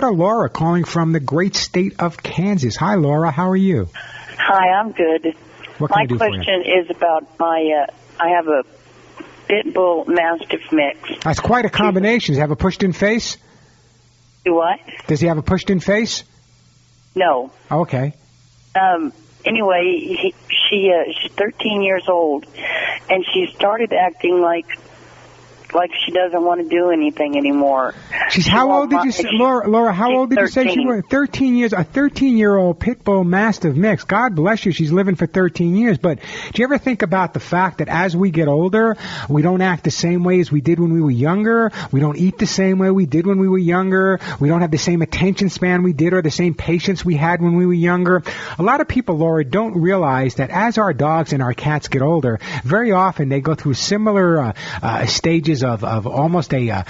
go to Laura calling from the great state of Kansas. Hi, Laura. How are you? Hi, I'm good. What can I My do for you? question is about I have a pit bull mastiff mix. That's quite a combination. Does he have a pushed-in face? Do what? Does he have a pushed-in face? No. Okay. Anyway, she's 13 years old, and she started acting like she doesn't want to do anything anymore. How old did you say, Laura, how old did you say she was? 13 years, a 13-year-old pit bull mastiff mix. God bless you, she's living for 13 years. But do you ever think about the fact that as we get older, we don't act the same way as we did when we were younger? We don't eat the same way we did when we were younger. We don't have the same attention span we did or the same patience we had when we were younger. A lot of people, Laura, don't realize that as our dogs and our cats get older, very often they go through similar stages of almost a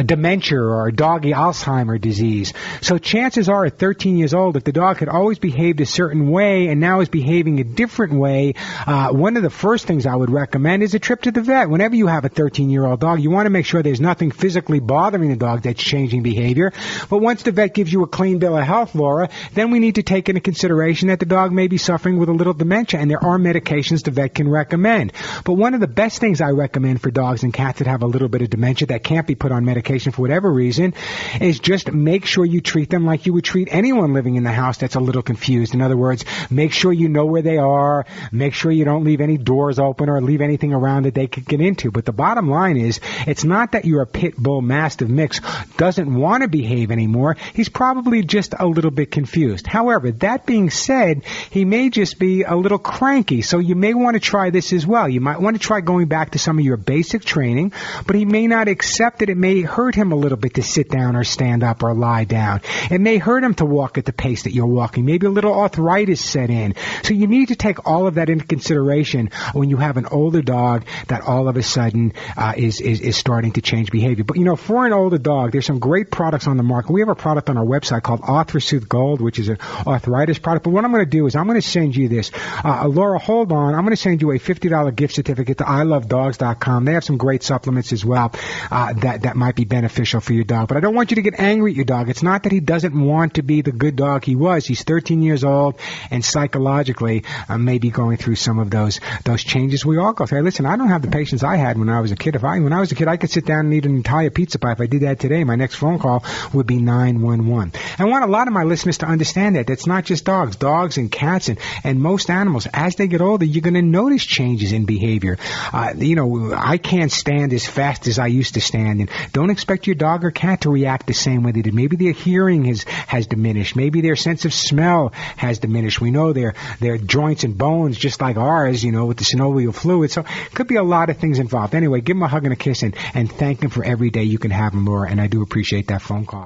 dementia or a doggy Alzheimer disease. So chances are at 13 years old, if the dog had always behaved a certain way and now is behaving a different way, one of the first things I would recommend is a trip to the vet. Whenever you have a 13-year-old dog, you want to make sure there's nothing physically bothering the dog that's changing behavior. But once the vet gives you a clean bill of health, Laura, then we need to take into consideration that the dog may be suffering with a little dementia, and there are medications the vet can recommend. But one of the best things I recommend for dogs and cats that have a little bit of dementia that can't be put on medication for whatever reason is just make sure you treat them like you would treat anyone living in the house that's a little confused. In other words, make sure you know where they are, make sure you don't leave any doors open or leave anything around that they could get into. But the bottom line is, it's not that your pit bull mastiff mix doesn't want to behave anymore. He's probably just a little bit confused. However, that being said, he may just be a little cranky, so you may want to try this as well. You might want to try going back to some of your basic training, but he may not accept it. It may hurt him a little bit to sit down or stand up or lie down. It may hurt him to walk at the pace that you're walking. Maybe a little arthritis set in. So you need to take all of that into consideration when you have an older dog that all of a sudden is starting to change behavior. But, for an older dog, there's some great products on the market. We have a product on our website called ArthroSooth Gold, which is an arthritis product. But what I'm going to do is I'm going to send you this. Laura, hold on. I'm going to send you a $50 gift certificate to ilovedogs.com. They have some great supplements as well that might be beneficial for your dog. But I don't want you to get angry at your dog. It's not that he doesn't want to be the good dog he was. He's 13 years old, and psychologically may be going through some of those changes we all go through. Hey, listen, I don't have the patience I had when I was a kid. When I was a kid, I could sit down and eat an entire pizza pie. If I did that today, my next phone call would be 911. I want a lot of my listeners to understand that. It's not just dogs and cats and most animals. As they get older, you're going to notice changes in behavior. I can't stand as fast as I used to stand, and don't expect your dog or cat to react the same way they did. Maybe their hearing has diminished. Maybe their sense of smell has diminished. We know their joints and bones, just like ours, with the synovial fluid. So it could be a lot of things involved. Anyway, give him a hug and a kiss and thank him for every day you can have him, Laura, and I do appreciate that phone call.